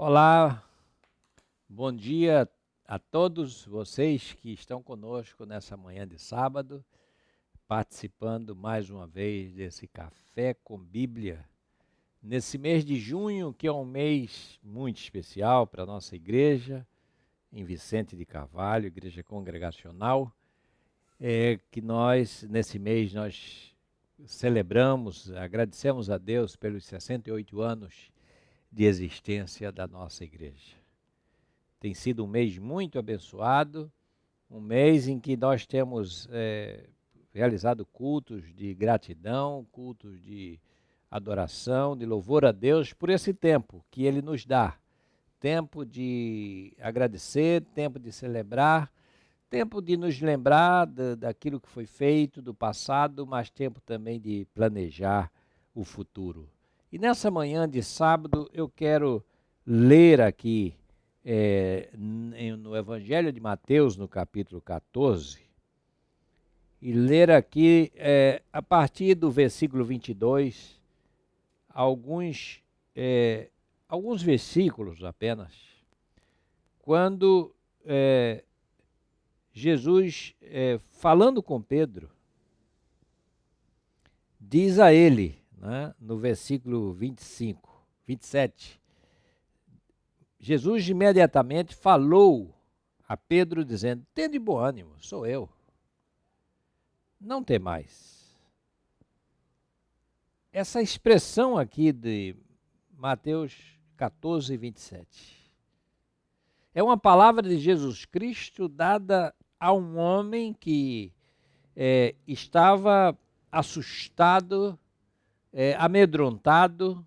Olá, bom dia a todos vocês que estão conosco nessa manhã de sábado, participando mais uma vez desse Café com Bíblia, nesse mês de junho, que é um mês muito especial para a nossa igreja, em Vicente de Carvalho, igreja congregacional, que nesse mês, nós celebramos, agradecemos a Deus pelos 68 anos de existência da nossa igreja. Tem sido um mês muito abençoado, um mês em que nós temos realizado cultos de gratidão, cultos de adoração, de louvor a Deus por esse tempo que Ele nos dá. Tempo de agradecer, tempo de celebrar, tempo de nos lembrar daquilo que foi feito, do passado, mas tempo também de planejar o futuro. E nessa manhã de sábado eu quero ler aqui no Evangelho de Mateus, no capítulo 14, e ler aqui, a partir do versículo 22, alguns versículos apenas, quando Jesus, falando com Pedro, diz a ele, né, no versículo 25, 27, Jesus imediatamente falou a Pedro dizendo: "Tende bom ânimo, sou eu, não temais." Essa expressão aqui de Mateus 14, 27, é uma palavra de Jesus Cristo dada a um homem que estava assustado, amedrontado,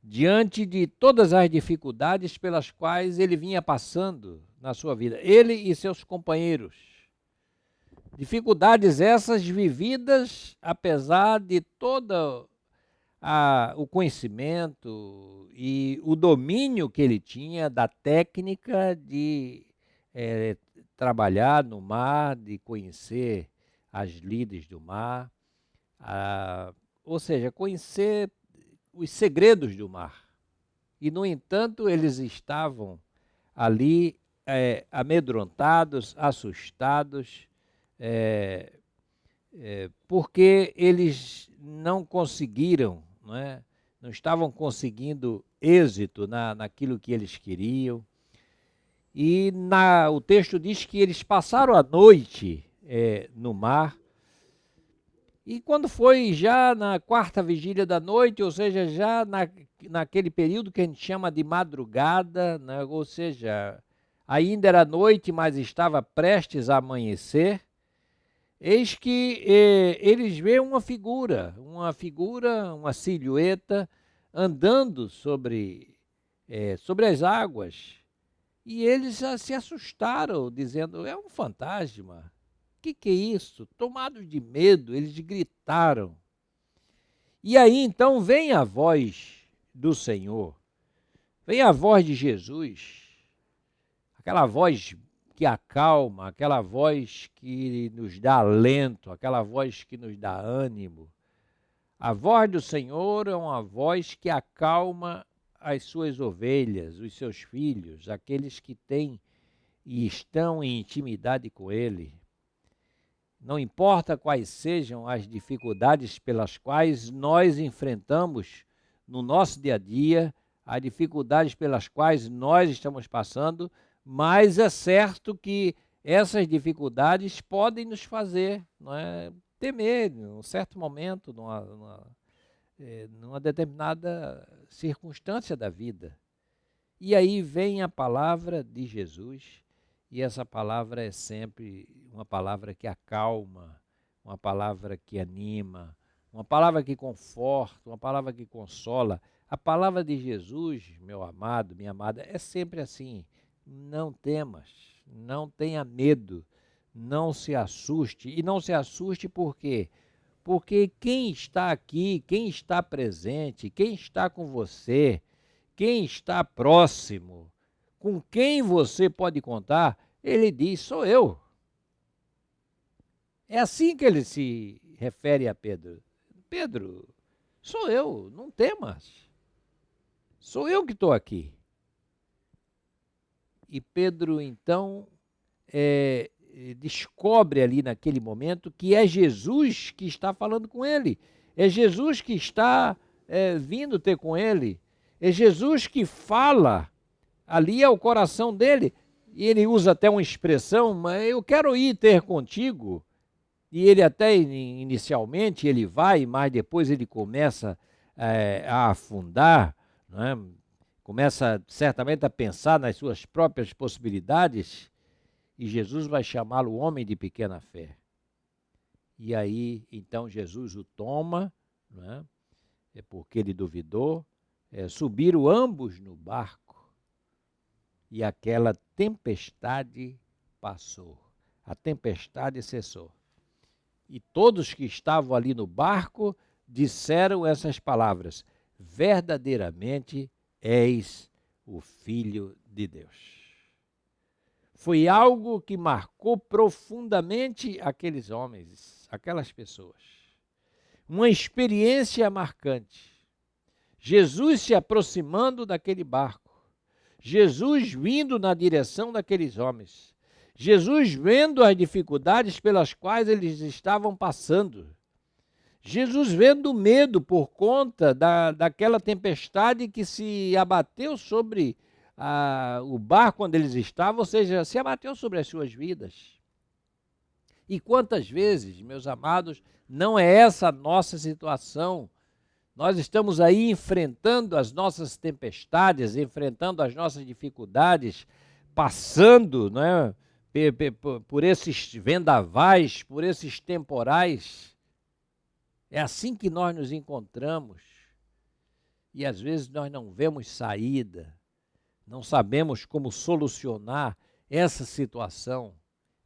diante de todas as dificuldades pelas quais ele vinha passando na sua vida, ele e seus companheiros. Dificuldades essas vividas apesar de todo o conhecimento e o domínio que ele tinha da técnica de trabalhar no mar, de conhecer as lides do mar, ou seja, conhecer os segredos do mar. E, no entanto, eles estavam ali amedrontados, assustados, porque eles não conseguiram, não estavam conseguindo êxito naquilo que eles queriam. E o texto diz que eles passaram a noite no mar. E quando foi já na quarta vigília da noite, ou seja, já naquele período que a gente chama de madrugada, né? Ou seja, ainda era noite, mas estava prestes a amanhecer, eis que eles veem uma figura, uma silhueta andando sobre as águas. E eles se assustaram, dizendo: "É um fantasma. Que é isso?" Tomados de medo, eles gritaram. E aí então vem a voz do Senhor, vem a voz de Jesus, aquela voz que acalma, aquela voz que nos dá alento, aquela voz que nos dá ânimo. A voz do Senhor é uma voz que acalma as suas ovelhas, os seus filhos, aqueles que têm e estão em intimidade com Ele. Não importa quais sejam as dificuldades pelas quais nós enfrentamos no nosso dia a dia, as dificuldades pelas quais nós estamos passando, mas é certo que essas dificuldades podem nos fazer, temer em um certo momento, numa determinada circunstância da vida. E aí vem a palavra de Jesus, e essa palavra é sempre uma palavra que acalma, uma palavra que anima, uma palavra que conforta, uma palavra que consola. A palavra de Jesus, meu amado, minha amada, é sempre assim: não temas, não tenha medo, não se assuste. E não se assuste por quê? Porque quem está aqui, quem está presente, quem está com você, quem está próximo, com quem você pode contar, ele diz: "Sou eu." É assim que ele se refere a Pedro: "Pedro, sou eu, não temas. Sou eu que estou aqui." E Pedro, então, descobre ali naquele momento que é Jesus que está falando com ele. É Jesus que está vindo ter com ele. É Jesus que fala ali ao coração dele. E ele usa até uma expressão, mas eu quero ir ter contigo. E ele até inicialmente ele vai, mas depois ele começa a afundar, né? Começa certamente a pensar nas suas próprias possibilidades, e Jesus vai chamá-lo homem de pequena fé. E aí, então, Jesus o toma, né? É porque ele duvidou, subiram ambos no barco, e aquela tempestade passou, a tempestade cessou. E todos que estavam ali no barco disseram essas palavras: verdadeiramente és o Filho de Deus. Foi algo que marcou profundamente aqueles homens, aquelas pessoas. Uma experiência marcante. Jesus se aproximando daquele barco. Jesus vindo na direção daqueles homens. Jesus vendo as dificuldades pelas quais eles estavam passando. Jesus vendo o medo por conta daquela tempestade que se abateu sobre o barco onde eles estavam, ou seja, se abateu sobre as suas vidas. E quantas vezes, meus amados, não é essa a nossa situação? Nós estamos aí enfrentando as nossas tempestades, enfrentando as nossas dificuldades, passando, né, por esses vendavais, por esses temporais. É assim que nós nos encontramos. E às vezes nós não vemos saída, não sabemos como solucionar essa situação.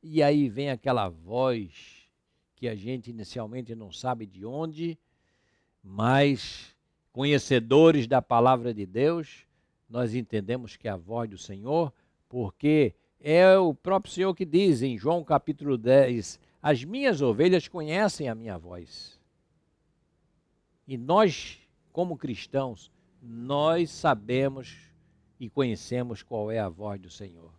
E aí vem aquela voz que a gente inicialmente não sabe de onde, mas conhecedores da palavra de Deus, nós entendemos que é a voz do Senhor, porque é o próprio Senhor que diz em João capítulo 10, as minhas ovelhas conhecem a minha voz. E nós, como cristãos, nós sabemos e conhecemos qual é a voz do Senhor.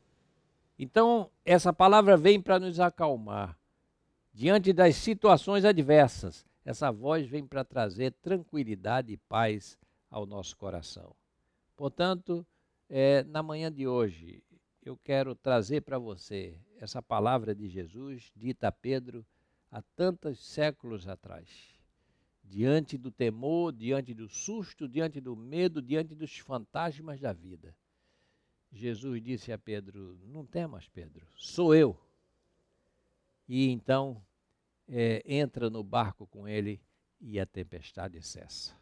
Então, essa palavra vem para nos acalmar. Diante das situações adversas, essa voz vem para trazer tranquilidade e paz ao nosso coração. Portanto, na manhã de hoje, eu quero trazer para você essa palavra de Jesus, dita a Pedro há tantos séculos atrás. Diante do temor, diante do susto, diante do medo, diante dos fantasmas da vida. Jesus disse a Pedro: não temas, Pedro, sou eu. E então entra no barco com ele e a tempestade cessa.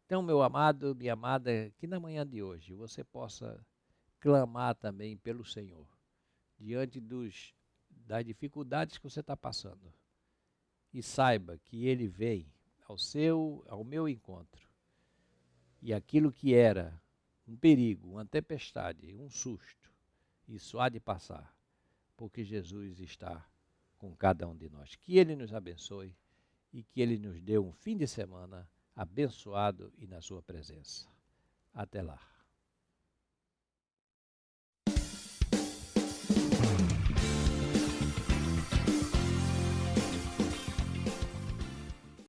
Então, meu amado, minha amada, que na manhã de hoje você possa clamar também pelo Senhor, diante das dificuldades que você está passando. E saiba que Ele vem ao meu encontro. E aquilo que era um perigo, uma tempestade, um susto, isso há de passar, porque Jesus está com cada um de nós. Que Ele nos abençoe e que Ele nos dê um fim de semana abençoado e na sua presença. Até lá.